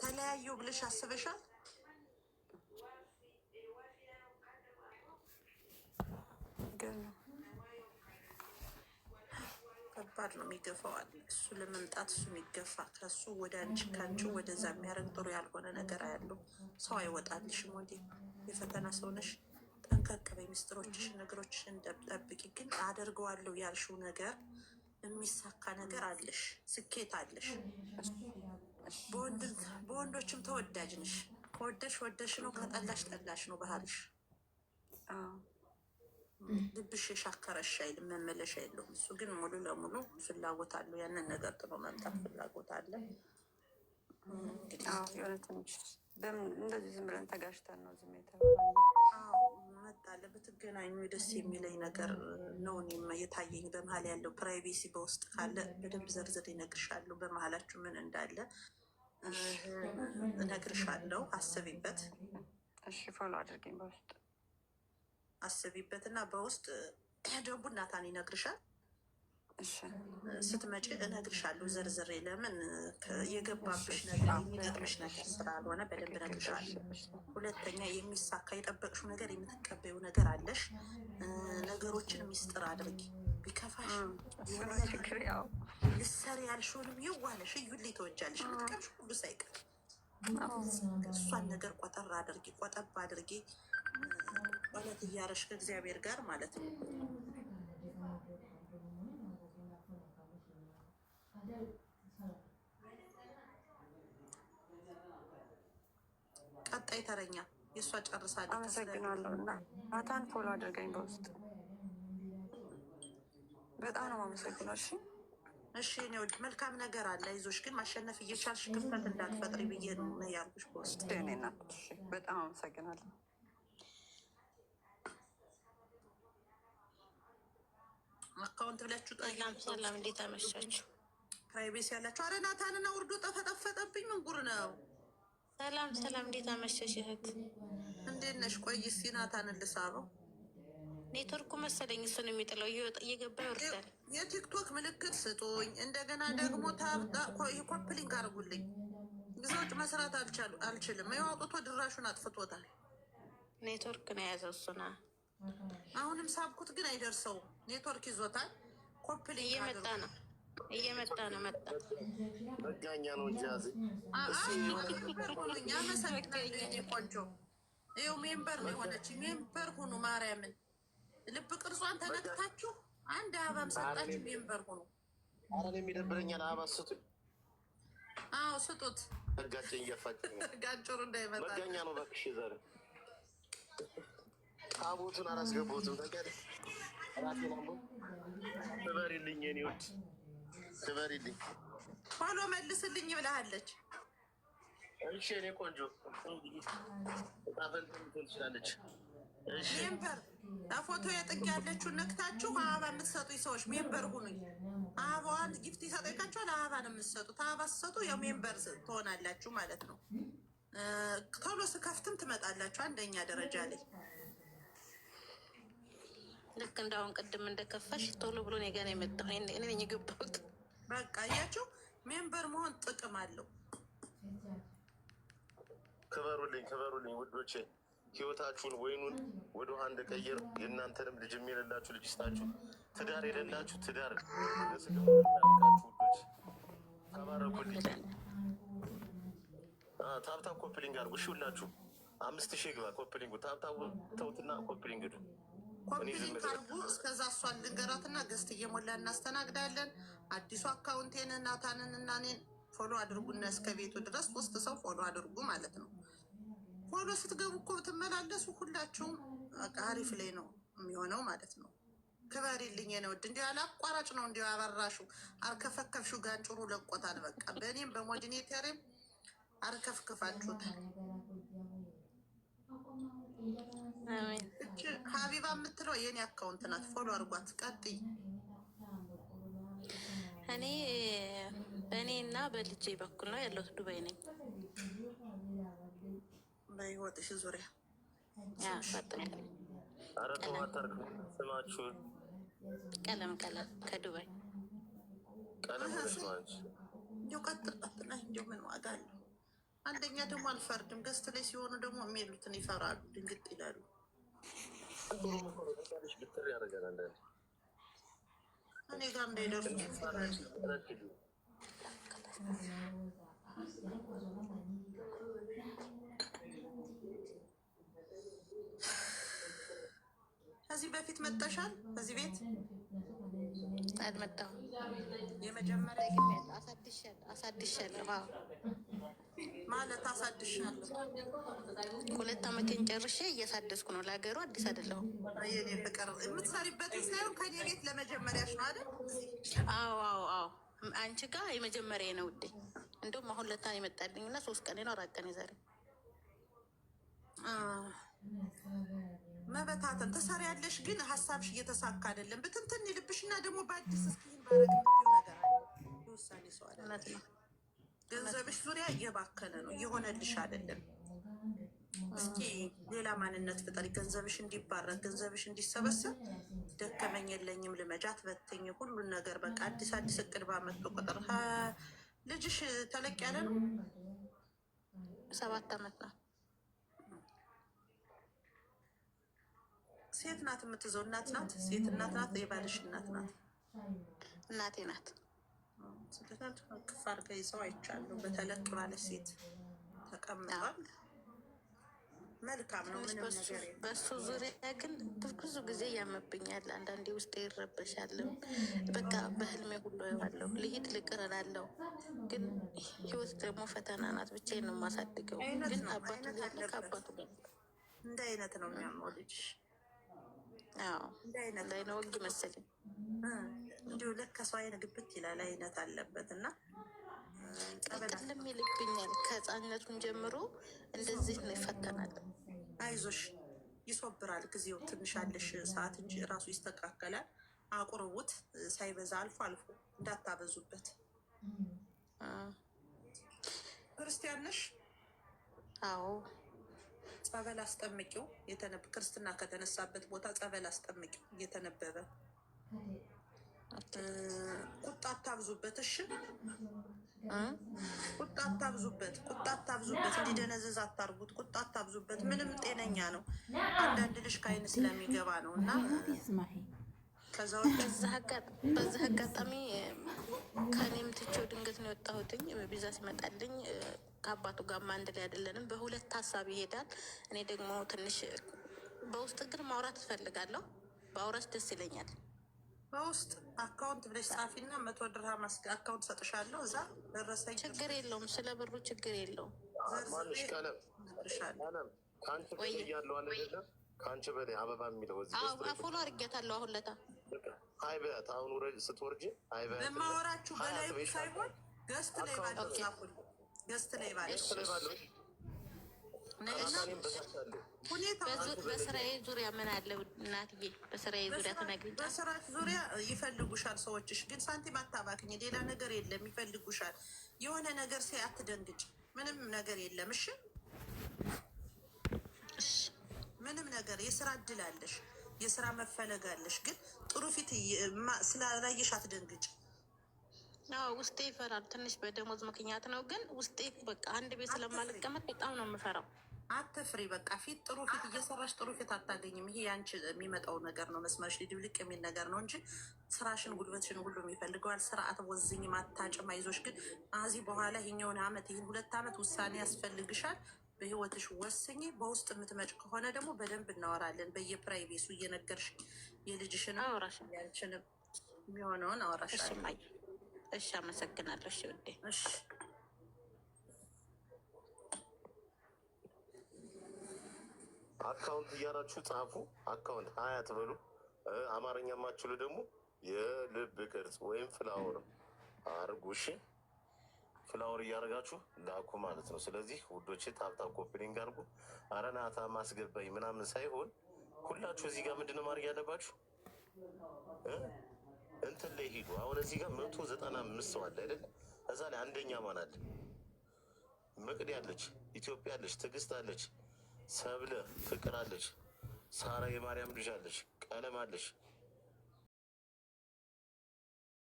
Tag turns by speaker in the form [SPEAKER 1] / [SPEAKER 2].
[SPEAKER 1] ተለያዩ ብለሽ አስበሻል? ከባድ ነው። የሚገፋዋል እሱ ለመምጣት እሱ የሚገፋ ከሱ ወደ አንቺ ከአንቺ ወደዛ የሚያደርግ ጥሩ ያልሆነ ነገር አያለው። ሰው አይወጣልሽም። ወደ የፈተና ሰው ነሽ። ጠንቀቅ በይ። ሚስጥሮችሽን ነገሮችሽን ጠብቂ። ግን አደርገዋለሁ ያልሽው ነገር የሚሳካ ነገር አለሽ። ስኬት አለሽ። በወንዶችም ተወዳጅ ነሽ። ከወደሽ ወደሽ ነው፣ ከጠላሽ ጠላሽ ነው ባህልሽ። ልብሽ የሻከረሽ አይልም፣ መመለሻ የለውም። እሱ ግን ሙሉ ለሙሉ ፍላጎት አለው። ያንን ነገር ጥሎ መምጣት ፍላጎት አለ።
[SPEAKER 2] እንደዚህ ዝም ብለን ተጋጭተን ነው ዝም
[SPEAKER 1] መጣለ ብትገናኙ ደስ የሚለኝ ነገር ነው። እኔም የታየኝ በመሀል ያለው ፕራይቬሲ በውስጥ ካለ በደንብ ዘርዝር ይነግርሻለሁ። በመሀላችሁ ምን እንዳለ እነግርሻለሁ። አስቢበት።
[SPEAKER 2] እሺ፣ ፎሎ አድርገኝ በውስጥ
[SPEAKER 1] አስቢበት እና በውስጥ ደግሞ ናታን ይነግርሻል። ስትመጪ እነግርሻለሁ ዘርዝሬ። ለምን የገባብሽ ነገር የሚጠቅምሽ ነገር ስላልሆነ በደንብ እነግርሻለሁ። ሁለተኛ የሚሳካ የጠበቅሽው ነገር የምትቀበዩ ነገር አለሽ። ነገሮችን ሚስጥር አድርጊ። ቢከፋሽ ልሰሪ ያልሽውንም የዋለሽ እዩልኝ ተወጃለሽ። የምትቀምሽ ሁሉ ሳይቀር እሷን ነገር ቆጠር አድርጊ፣ ቆጠብ አድርጊ። እውነት እያረሽ ከእግዚአብሔር ጋር ማለት ነው። ቀጣይ ተረኛ የእሷ ጨርሳለች።
[SPEAKER 2] አመሰግናለሁ። እና ናታን ፎሎ አድርገኝ በውስጥ በጣም ነው አመሰግነው። እሺ
[SPEAKER 1] እሺ፣ እኔ ወድ መልካም ነገር አለ። ይዞሽ ግን ማሸነፍ እየቻልሽ ክፍተት እንዳትፈጥሪ ብዬ ነው ያልኩሽ በውስጥ።
[SPEAKER 2] በጣም አመሰግናለሁ።
[SPEAKER 1] አካውንት ብላችሁ
[SPEAKER 3] ሰላም ሰላም፣ እንዴት አመሻችሁ?
[SPEAKER 1] ፕራይቬሲ ያላችሁ። አረ ናታንና ውርዶ ጠፈጠፈጠብኝ። ምን ጉር ነው?
[SPEAKER 3] ሰላም ሰላም፣ እንዴት አመሸሽ እህት?
[SPEAKER 1] እንዴት ነሽ? ቆይ እስኪ ናታንን ልሳበው።
[SPEAKER 3] ኔትወርኩ መሰለኝ እሱን የሚጥለው እየገባ ይወርዳል።
[SPEAKER 1] የቲክቶክ ምልክት ስጡኝ። እንደገና ደግሞ ኮፕሊንግ አድርጉልኝ። ጊዜዎች መስራት አልችልም። አውጥቶ ድራሹን አጥፍቶታል።
[SPEAKER 3] ኔትወርክ ነው የያዘው እሱና
[SPEAKER 1] አሁንም ሳብኩት ግን አይደርሰውም። ኔትወርክ ይዞታል። ኮፕሊንግ
[SPEAKER 3] እየመጣ ነው። መጣ
[SPEAKER 4] መጋኛ ነው እንጂ ያዘ።
[SPEAKER 1] አመሰግናለሁ ቆንጆ። ይኸው ሜምበር ነው የሆነች። ሜምበር ሁኑ። ማርያምን ልብ ቅርጿን ተነክታችሁ አንድ አበባም ሰጣችሁ። ሜምበር ሁኑ።
[SPEAKER 4] አረ የሚደብረኛል። አበባ ስጡኝ።
[SPEAKER 1] አዎ ስጡት።
[SPEAKER 4] ጋጨኝ እያፋጭ
[SPEAKER 1] ጋጭሩ እንዳይመጣ
[SPEAKER 4] መጋኛ ነው እባክሽ። ዛሬ ታቦቱን አላስገቡትም። ታውቂያለሽ። ራሴን አሞ ትበሪልኝ፣ የኔ ወድ ትበሪልኝ።
[SPEAKER 1] ፎሎ መልስልኝ ብላለች።
[SPEAKER 4] እሺ የኔ ቆንጆ ጣፈንት ትችላለች።
[SPEAKER 1] ሜምበር ፎቶ የጥግ ያለችውን ነክታችሁ አበባ የምትሰጡኝ ሰዎች ሜምበር ሁኑኝ። አበባዋን ጊፍት ይሰጠቃችኋል። አበባ ነው የምትሰጡት። አበባ ስትሰጡ ያው ሜምበር ትሆናላችሁ ማለት ነው። ቶሎ ስከፍትም ትመጣላችሁ አንደኛ ደረጃ ላይ።
[SPEAKER 3] ልክ እንዳሁን ቅድም እንደከፋሽ ቶሎ ብሎ እኔ ጋር ነው የመጣው። እኔ ነኝ የገባሁት።
[SPEAKER 1] በቃ እያችሁ ሜምበር መሆን ጥቅም አለው።
[SPEAKER 4] ክበሩልኝ፣ ክበሩልኝ ውዶቼ። ህይወታችሁን ወይኑን ወደ ውሃ እንደቀየር የእናንተንም ልጅ የሌላችሁ ልጅ ይስጣችሁ። ትዳር የሌላችሁ ትዳር ለስጋችሁ ውዶች ተባረኩልኝ። ታብታብ ኮፕሊንግ አድርጉ። እሺ ሁላችሁ 5000 ግባ ኮፕሊንጉ። ታብታብ ተውትና ኮፕሊንግ ዱ
[SPEAKER 1] ኮምፕሊንግ አርጉ። እስከዛ እሷን ልንገራትና ገስት እየሞላ እናስተናግዳለን። አዲሱ አካውንቴን ናታንን እና እኔን ፎሎ አድርጉና እስከ ቤቱ ድረስ 3 ሰው ፎሎ አድርጉ ማለት ነው። ፎሎ ስትገቡ እኮ ብትመላለሱ ሁላችሁም አሪፍ ላይ ነው የሚሆነው ማለት ነው። ክበሪልኝ ነው ወድ እንዲ ያለ አቋራጭ ነው። እንዲ አበራሹ አርከፈከፍሹ ጋንጭሩ ለቆታል። በቃ በእኔም በሞዲኔተሪም አርከፍክፋችሁታል። ሀቢባ የምትለው የኔ አካውንት ናት። ፎሎ አርጓት። ቀጥይ።
[SPEAKER 3] እኔ በእኔ እና በልጄ በኩል ነው ያለሁት። ዱባይ ነኝ።
[SPEAKER 1] በህይወትሽ ዙሪያ
[SPEAKER 4] ስማችሁን
[SPEAKER 3] ቀለም ከዱባይ
[SPEAKER 4] ቀለም ሆነሽ ነው አንቺ።
[SPEAKER 1] እንዲያው ቀጥል እንዲያው ምን ዋጋ አለው? አንደኛ ደግሞ አልፈርድም። ገስት ላይ ሲሆኑ ደግሞ የሚሉትን ይፈራሉ፣ ድንግጥ ይላሉ።
[SPEAKER 4] ብትር ያደርጋል አንዳንዴ
[SPEAKER 1] እኔ ጋር እንዳይደርሱ ይፈራል። ከዚህ በፊት መጠሻል? በዚህ ቤት
[SPEAKER 3] አልመጣሁም።
[SPEAKER 1] የመጀመሪያ
[SPEAKER 3] አሳድሻለሁ
[SPEAKER 1] ማለት አሳድሻለሁ።
[SPEAKER 3] 2 ዓመቴን ጨርሼ እያሳደስኩ ነው። ለሀገሩ አዲስ አይደለሁም።
[SPEAKER 1] የኔ ፍቅር የምትሰሪበት ሳይሆን ከኔ ቤት ለመጀመሪያሽ ነው አይደል?
[SPEAKER 3] አዎ አንቺ ጋር የመጀመሪያ ነው ውዴ። እንደውም አሁን ለታን የመጣልኝ እና 3 ቀን ነው 4 ቀን ዛሬ
[SPEAKER 1] መበታተን ትሰሪያለሽ፣ ግን ሀሳብሽ እየተሳካ አይደለም። ብትንትን ይልብሽ እና ደግሞ በአዲስ እስኪን ባረግ ነገር አለ። የውሳኔ ሰው አለ። ገንዘብሽ ዙሪያ እየባከነ ነው፣ እየሆነልሽ አይደለም። እስኪ ሌላ ማንነት ፍጠሪ። ገንዘብሽ እንዲባረክ፣ ገንዘብሽ እንዲሰበሰብ። ደከመኝ የለኝም ልመጃት በትኝ ሁሉን ነገር በቃ አዲስ እቅድ ባመጡ ቁጥር። ልጅሽ ተለቅ ያለ ነው፣
[SPEAKER 3] 7 ዓመት ነው።
[SPEAKER 1] ሴት ናት የምትይዘው? እናት ናት? ሴት እናት ናት? የባልሽ እናት ናት?
[SPEAKER 3] እናቴ ናት።
[SPEAKER 1] ክፍ አድርጋ ይዘው አይቻለሁ። በተለቅ ባለ ሴት ተቀምጧል። መልካም ነው። ምንም ነገር
[SPEAKER 3] በሱ ዙሪያ ግን ብዙ ጊዜ ያመብኛል። አንዳንዴ ውስጥ ይረበሻልም። በቃ በህልሜ ሁሉ ያለው ልሂድ ልቅር እላለሁ። ግን ህይወት ደግሞ ፈተና ናት። ብቻዬን ነው የማሳድገው። ግን አባቱ ያለ ከአባቱ ጋር
[SPEAKER 1] እንደ አይነት ነው የሚያመው ልጅ።
[SPEAKER 3] ላይ ነው ወግ መሰለኝ።
[SPEAKER 1] እንዲሁ ልክ ከሰው አይነ ግብት ይላል አይነት አለበት እና
[SPEAKER 3] ቅልም ይልብኛል። ከህፃንነቱን ጀምሮ እንደዚህ ነው ይፈተናል።
[SPEAKER 1] አይዞሽ ይሶብራል። ጊዜው ትንሽ አለሽ ሰዓት እንጂ ራሱ ይስተካከላል። አቁርቡት፣ ሳይበዛ አልፎ እንዳታበዙበት። ክርስቲያን ነሽ?
[SPEAKER 3] አዎ።
[SPEAKER 1] ጸበል አስጠምቂው። ክርስትና ከተነሳበት ቦታ ጸበል አስጠምቂው እየተነበበ። ቁጣ አታብዙበት። እሺ ቁጣ አታብዙበት። እንዲደነዘዝ አታርጉት። ቁጣ አታብዙበት። ምንም ጤነኛ ነው። አንዳንድ ልጅ ከአይን ስለሚገባ ነው እና
[SPEAKER 3] በዚህ አጋጣሚ ከኔም ትቼው ድንገት ነው የወጣሁትኝ። ቪዛ ሲመጣልኝ ከአባቱ ጋር አንድ ላይ አይደለንም። በሁለት ሀሳብ ይሄዳል። እኔ ደግሞ ትንሽ በውስጥ ግን ማውራት እፈልጋለሁ። በአውራስ ደስ ይለኛል።
[SPEAKER 1] በውስጥ አካውንት ብለሽ ጻፊና 100 ድርሃም አካውንት ሰጥሻለሁ። እዛ ደረሰኝ።
[SPEAKER 3] ችግር የለውም። ስለ ብሩ ችግር የለውም።
[SPEAKER 4] ማንሽ ቀለም ከአንቺ በላይ ያለው አለ አይደለም? ከአንቺ በላይ አበባ የሚለው
[SPEAKER 3] ፎሎ አድርጌያታለሁ። አሁን ለታ
[SPEAKER 4] አይበያት። አሁን ስትወርጂ አይበያት።
[SPEAKER 1] ለማወራችሁ በላይ ሳይሆን ገስት ላይ ባለው ጻፉልኝ። ገስት ላይ ባለው
[SPEAKER 3] በስራዬ ዙሪያ ምን አለ እናትዬ? በስራዬ ዙሪያ ተናግሪኝ።
[SPEAKER 1] በስራሽ ዙሪያ ይፈልጉሻል ሰዎችሽ፣ ግን ሳንቲም አታባክኝ። ሌላ ነገር የለም። ይፈልጉሻል። የሆነ ነገር ሲይ አትደንግጭ። ምንም ነገር የለም። እሺ ምንም ነገር የስራ እድል አለሽ፣ የስራ መፈለግ አለሽ። ግን ጥሩ ፊት ስላላየሽ አትደንግጭ።
[SPEAKER 3] ውስጤ ይፈራል። ትንሽ በደሞዝ ምክንያት ነው። ግን ውስጤ በቃ አንድ ቤት ስለማልቀመጥ በጣም ነው የምፈራው።
[SPEAKER 1] አትፍሪ። በቃ ፊት ጥሩ ፊት እየሰራሽ ጥሩ ፊት አታገኝም። ይሄ ያንቺ የሚመጣው ነገር ነው። መስመርሽ ሊድብልቅ የሚል ነገር ነው እንጂ ስራሽን፣ ጉልበትሽን ሁሉም ይፈልገዋል። ስርዓት ወዝኝ ማታጭም። አይዞሽ። ግን ከዚህ በኋላ ይሄኛውን አመት ይህን 2 ዓመት ውሳኔ ያስፈልግሻል። በህይወትሽ ወስኝ። በውስጥ የምትመጭ ከሆነ ደግሞ በደንብ እናወራለን። በየፕራይቬሱ እየነገርሽ የልጅሽንም ያንቺንም የሚሆነውን አወራሻለሁ።
[SPEAKER 3] እሺ፣ አመሰግናለሁ። እሺ ውዴ።
[SPEAKER 1] እሺ
[SPEAKER 4] አካውንት እያላችሁ ጻፉ። አካውንት ሀያት በሉ። አማርኛ የማችሉ ደግሞ የልብ ቅርጽ ወይም ፍላወር አርጉ። እሺ ፍላወር እያደረጋችሁ ላኩ ማለት ነው። ስለዚህ ውዶቼ ታፕታፕ ኮፒሊንግ አርጉ። አረናታ ማስገባኝ ምናምን ሳይሆን ሁላችሁ እዚህ ጋር ምንድነው ማድረግ ያለባችሁ? እንትን ላይ ሂዱ። አሁን እዚህ ጋር 195 ሰው አለ አይደለ? እዛ ላይ አንደኛ ማን አለ? መቅዲ አለች፣ ኢትዮጵያ አለች፣ ትዕግስት አለች፣ ሰብለ ፍቅር አለች፣ ሳራ የማርያም ልጅ አለች፣ ቀለም አለች፣